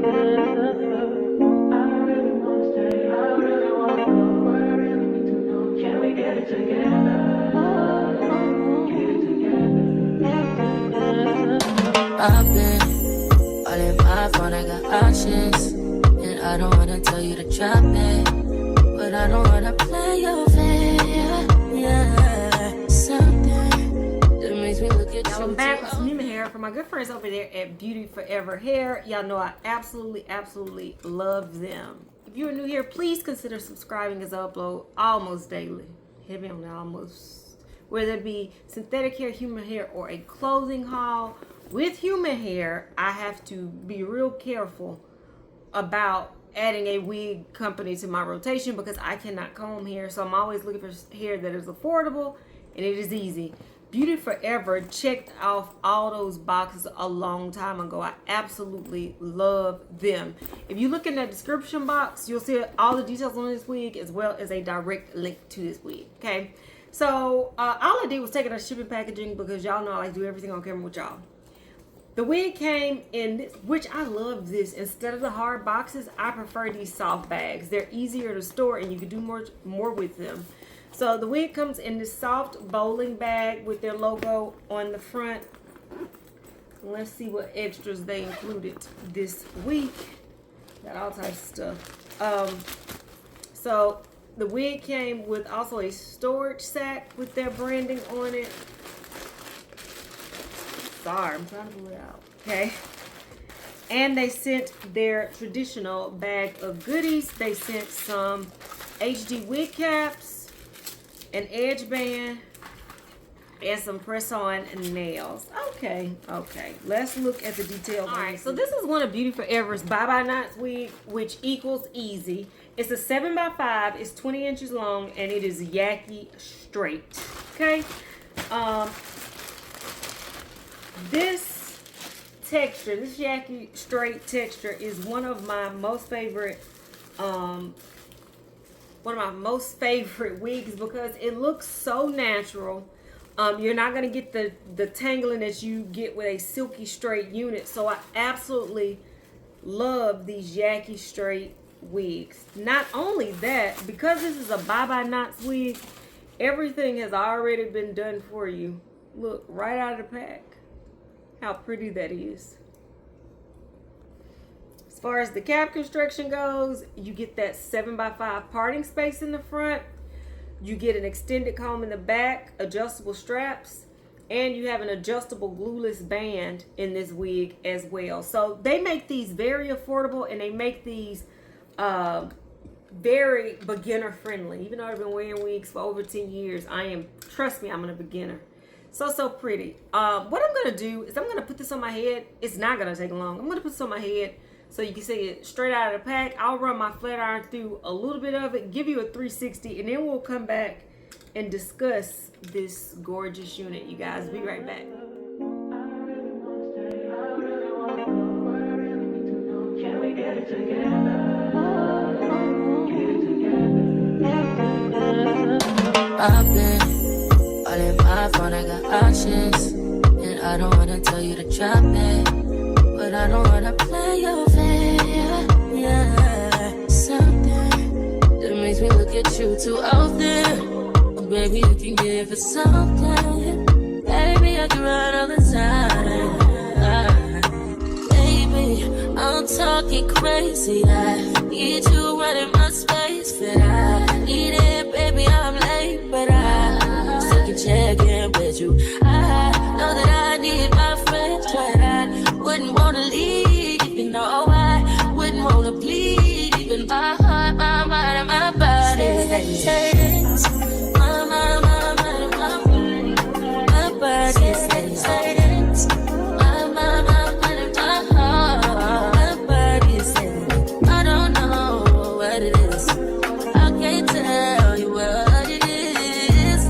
I've been all in my phone, I got options. And I don't wanna tell you to drop it, but I don't wanna play your fair. Yeah, something that makes me look at you. I'm back with some human hair from my good friends over there at Beauty Forever Hair. Y'all know I absolutely love them. If you're new here, please consider subscribing as I upload almost daily. Heavy on the almost. Whether it be synthetic hair, human hair, or a clothing haul. With human hair, I have to be real careful about adding a wig company to my rotation because I cannot comb hair. So I'm always looking for hair that is affordable and it is easy. Beauty Forever checked off all those boxes a long time ago. I absolutely love them. If you look in that description box, you'll see all the details on this wig as well as a direct link to this wig. Okay, so all I did was take it out of shipping packaging because y'all know I like to do everything on camera with y'all. The wig came in this, which I love this. Instead of the hard boxes, I prefer these soft bags. They're easier to store and you can do more with them. So the wig comes in this soft bowling bag with their logo on the front. Let's see what extras they included this week. Got all types of stuff. So the wig came with also a storage sack with their branding on it. Sorry, I'm trying to pull it out. Okay. And they sent their traditional bag of goodies. They sent some HD wig caps, an edge band, and some press-on nails. Okay. Let's look at the details. All right, so this is one of Beauty Forever's Bye-Bye Knots wig, which equals easy. It's a 7x5. It's 20 inches long, and it is Yaki straight. Okay. This texture, this Yaki straight texture is one of my most favorite wigs because it looks so natural. You're not going to get the tangling that you get with a silky straight unit. So I absolutely love these Yaki straight wigs. Not only that, because this is a Bye-Bye Knots wig, everything has already been done for you. Look, right out of the pack. How pretty that is. As far as the cap construction goes, you get that 7x5 parting space in the front. You get an extended comb in the back, adjustable straps, and you have an adjustable glueless band in this wig as well. So they make these very affordable and they make these very beginner friendly. Even though I've been wearing wigs for over 10 years, trust me, I'm a beginner. So pretty. What I'm going to do is I'm going to put this on my head. It's not going to take long. I'm going to put this on my head so you can see it straight out of the pack. I'll run my flat iron through a little bit of it, give you a 360, and then we'll come back and discuss this gorgeous unit, you guys. Be right back. Can we get it together? I've been all in my phone, I got options. And I don't wanna tell you to drop it, but I don't wanna play your fair. Yeah, something that makes me look at you too often. Oh, baby, you can give it something. Baby, I can run all the time. Baby, I'm talking crazy. I need you running my space, but I need it, baby. I'm late, but I still can check in with you. I know that I need my friends, but I wouldn't wanna leave. You know, I wouldn't wanna bleed. Even my heart, my mind, and my body says, my mind, my body says, my mind, and my heart, my body says, I don't know what it is. I can't tell you what it is,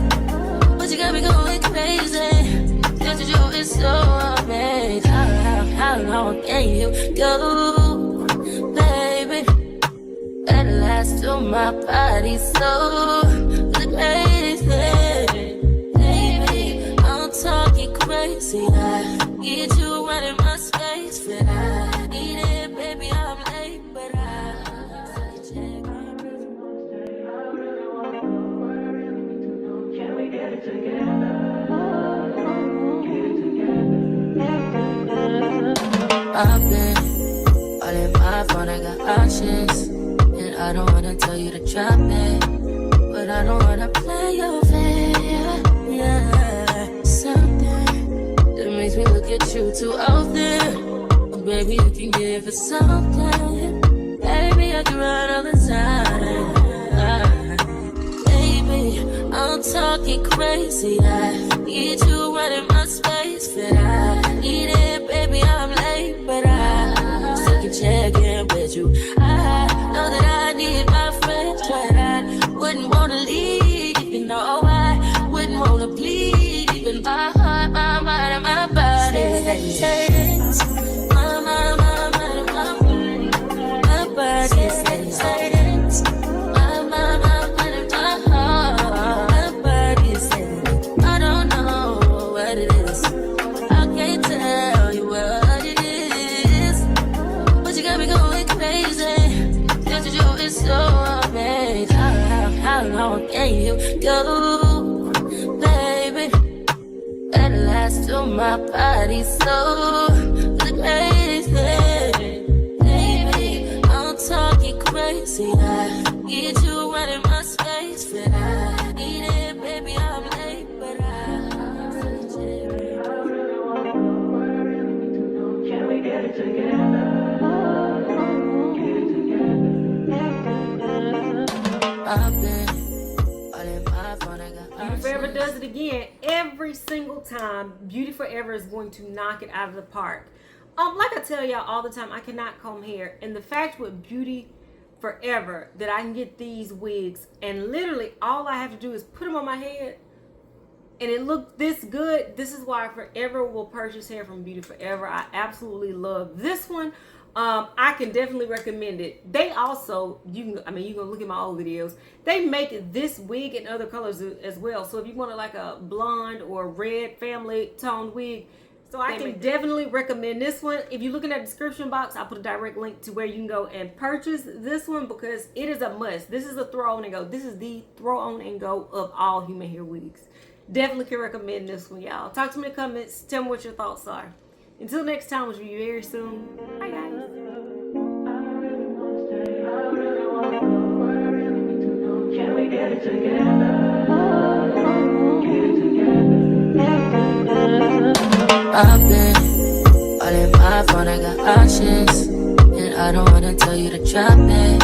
but you got me going crazy. Just to do is so amazing. How long can you go, baby? At last to my body so crazy. Baby, I'm talking crazy. I need you running my space, but I need it, baby. been all in my phone, I got options. And I don't wanna tell you to drop it, but I don't wanna play your fair. Yeah, something that makes me look at you too often. Oh, baby, you can give it something. Baby, I can run all the time. Baby, I'm talking crazy. I need you running my space, but I need it, baby. I'm late, but I still can check in with you. I know that I need my friends, but I wouldn't wanna leave. You know, I wouldn't wanna bleed. Even my heart, my mind, and my body. My mind, my mind, and my body. My body says my mind, my mind, and my heart. My body says I don't know what it is. I can't tell you what it is, but you got me going crazy. Just you is so amazing. How long can you go, baby? At last, till my body's so crazy. Baby, I'm talking crazy. I need you running my space, but I need it, baby. I'm late, but Can we get it together? I've been all in my phone, I got Beauty Forever does it again. Every single time, Beauty Forever is going to knock it out of the park. Like I tell y'all all the time, I cannot comb hair. And the fact with Beauty Forever that I can get these wigs and literally all I have to do is put them on my head and it looked this good. This is why I forever will purchase hair from Beauty Forever. I absolutely love this one. I can definitely recommend it. They also, you can look at my old videos. They make this wig in other colors as well. So if you want like a blonde or red family toned wig, so I can definitely recommend this one. If you look in that description box, I'll put a direct link to where you can go and purchase this one because it is a must. This is a throw on and go. This is the throw on and go of all human hair wigs. Definitely can recommend this one, y'all. Talk to me in the comments. Tell me what your thoughts are. Until next time, which will be very soon. Bye, guys. Can we get it together? I've been all in my phone, I got options. And I don't wanna tell you to drop it,